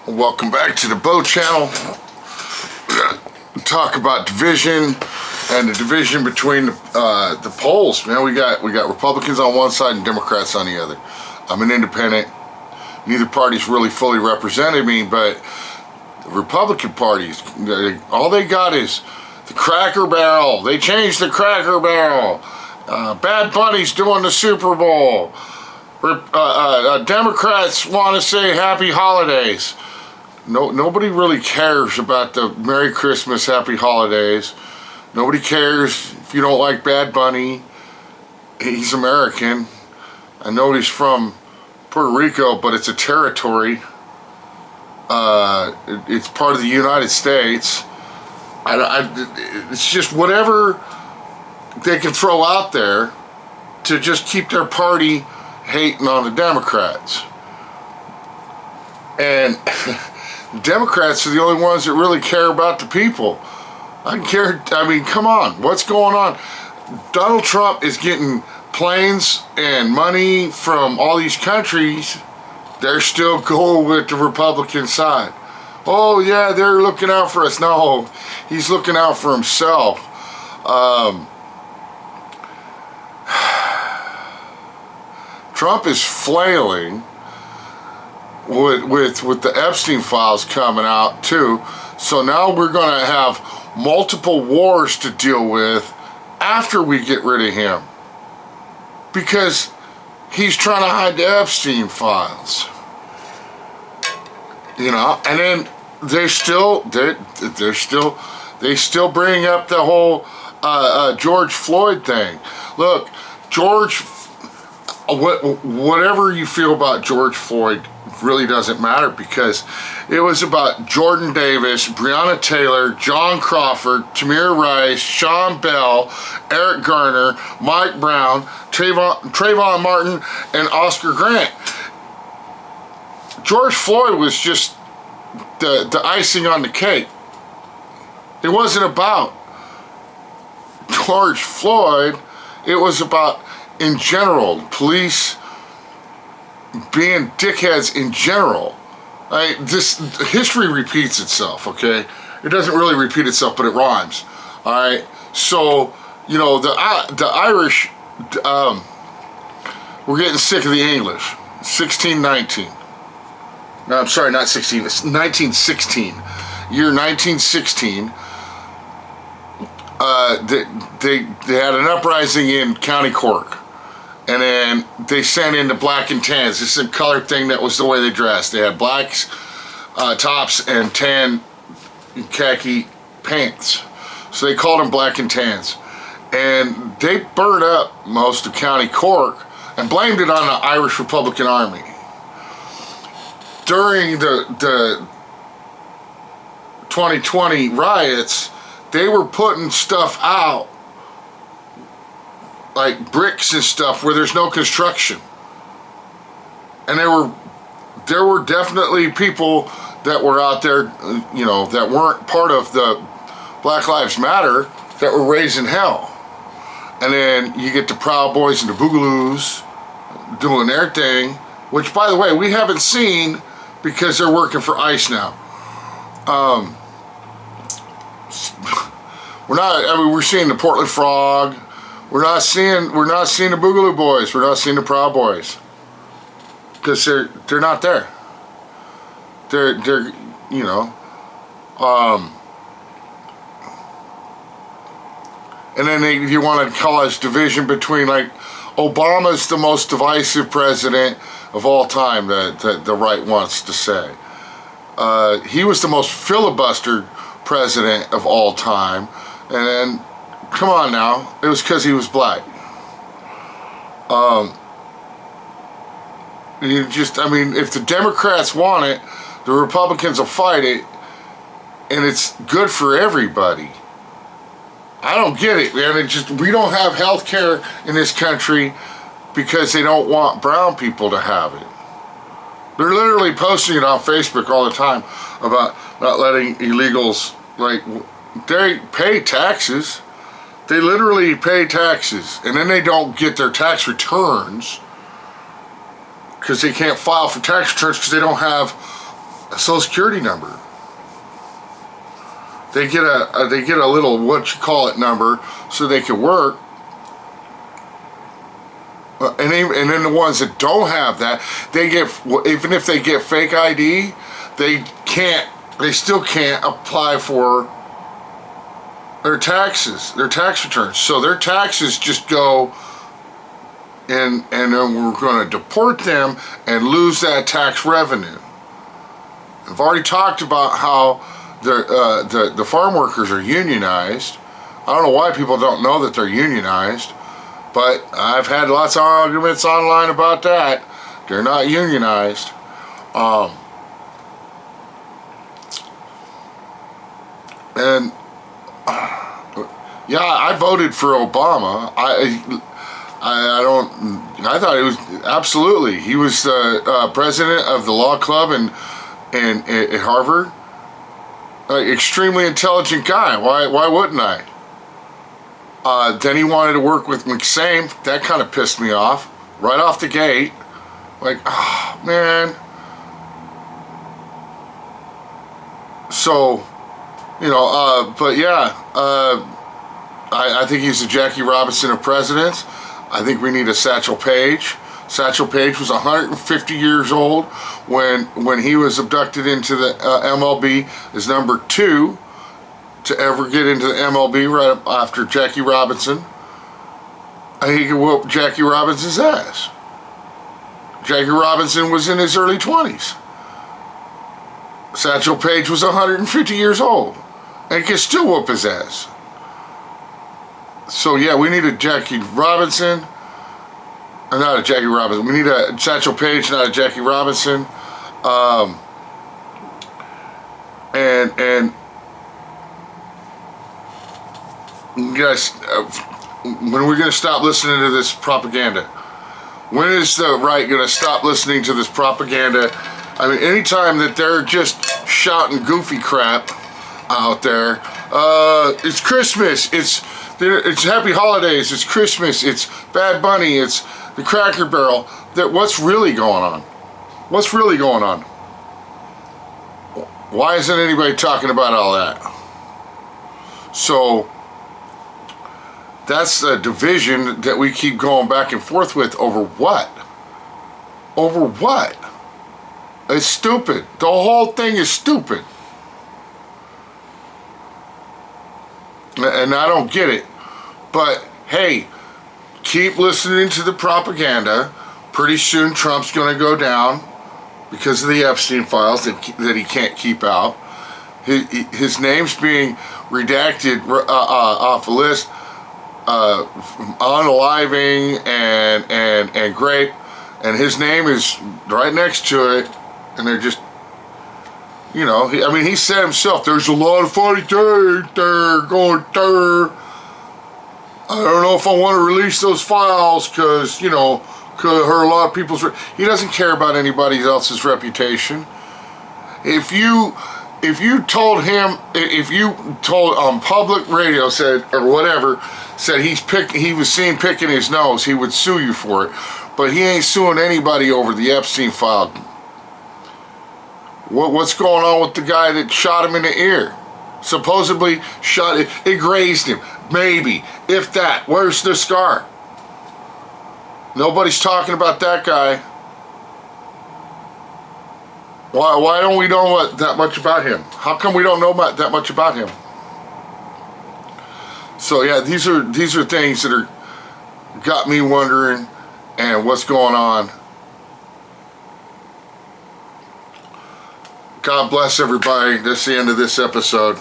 Welcome back to the Bo Channel. We're gonna talk about division and the division between the polls. Man, we got Republicans on one side and Democrats on the other. I'm an independent. Neither party's really fully represented me, but the Republican parties, all they got is the Cracker Barrel. They changed the Cracker Barrel. Bad Bunny's doing the Super Bowl. Democrats want to say Happy Holidays. Nobody really cares about the Merry Christmas, Happy Holidays. Nobody cares if you don't like Bad Bunny. He's American. I know he's from Puerto Rico, but it's a territory. It's part of the United States. It's just whatever they can throw out there to just keep their party hating on the Democrats. And Democrats are the only ones that really care about the people. I mean, come on, what's going on? Donald Trump is getting planes and money from all these countries. They're still going with the Republican side. Oh yeah, they're looking out for us. No, he's looking out for himself. Trump is flailing with the Epstein files coming out too. So now we're going to have multiple wars to deal with after we get rid of him, because he's trying to hide the Epstein files. You know, and then they still bring up the whole George Floyd thing. Look, whatever you feel about George Floyd really doesn't matter, because it was about Jordan Davis, Breonna Taylor, John Crawford, Tamir Rice, Sean Bell, Eric Garner, Mike Brown, Trayvon Martin, and Oscar Grant. George Floyd was just the icing on the cake. It wasn't about George Floyd. It was about, in general, police being dickheads in general. This history repeats itself, okay? It doesn't really repeat itself, but it rhymes. All right. So, you know, the Irish, we're getting sick of the English. 1619. No, I'm sorry, not 16. It's 1916. Year 1916. They had an uprising in County Cork. And then they sent in the black and tans. This is a color thing. That was the way they dressed. They had blacks tops and tan khaki pants. So they called them black and tans. And they burned up most of County Cork and blamed it on the Irish Republican Army. During the 2020 riots, they were putting stuff out, like bricks and stuff, where there's no construction. And there were definitely people that were out there, you know, that weren't part of the Black Lives Matter, that were raising hell. And then you get the Proud Boys and the Boogaloos doing their thing, which, by the way, we haven't seen, because they're working for ICE now. We're seeing the Portland Frog. We're not seeing the Boogaloo Boys. We're not seeing the Proud Boys, because they're not there. They're you know, and then you want to cause division between, like, Obama's the most divisive president of all time, that the right wants to say. He was the most filibustered president of all time, and then, come on now, it was because he was black. If the Democrats want it, the Republicans will fight it, and it's good for everybody. I don't get it, man. We don't have health care in this country because they don't want brown people to have it. They're literally posting it on Facebook all the time about not letting illegals, like, they pay taxes. They literally pay taxes, and then they don't get their tax returns because they can't file for tax returns because they don't have Social Security number. They get a little what you call it number so they can work. And then the ones that don't have that, they get, even if they get fake ID, they still can't apply for their taxes, their tax returns. So their taxes just go, and then we're going to deport them and lose that tax revenue. I've already talked about how the farm workers are unionized. I don't know why people don't know that they're unionized, but I've had lots of arguments online about that. They're not unionized. And yeah, I voted for Obama. I thought it was absolutely. He was the president of the law club at Harvard. Extremely intelligent guy. Why wouldn't I? Then he wanted to work with McSame. That kind of pissed me off right off the gate. Like, oh, man. So, but yeah, I think he's the Jackie Robinson of presidents. I think we need a Satchel Paige. Satchel Paige was 150 years old when he was abducted into the MLB as number 2 to ever get into the MLB right after Jackie Robinson. And he could whoop Jackie Robinson's ass. Jackie Robinson was in his early 20s. Satchel Paige was 150 years old and could still whoop his ass. So yeah, we need a Jackie Robinson. Not a Jackie Robinson. We need a Satchel Paige, not a Jackie Robinson. And you guys, when are we going to stop listening to this propaganda? When is the right going to stop listening to this propaganda? I mean, anytime that they're just shouting goofy crap out there, it's Christmas, it's Happy Holidays, it's Christmas, it's Bad Bunny, it's the Cracker Barrel. What's really going on? What's really going on? Why isn't anybody talking about all that? So that's a division that we keep going back and forth with over what? Over what? It's stupid. The whole thing is stupid. And I don't get it. But hey, keep listening to the propaganda. Pretty soon Trump's going to go down because of the Epstein files that he can't keep out. His name's being redacted off a list, unaliving and grape, and his name is right next to it, and they're just, he said himself, there's a lot of funny things there going there. I don't know if I want to release those files because, could hurt a lot of people's... He doesn't care about anybody else's reputation. If you told him, if you told on public radio, said, or whatever, said he was seen picking his nose, he would sue you for it. But he ain't suing anybody over the Epstein file. What's going on with the guy that shot him in the ear? Supposedly shot it. It grazed him. Maybe. If that. Where's the scar? Nobody's talking about that guy. Why don't we know that much about him? How come we don't know that much about him? So yeah, these are things that are got me wondering and what's going on. God bless everybody. That's the end of this episode.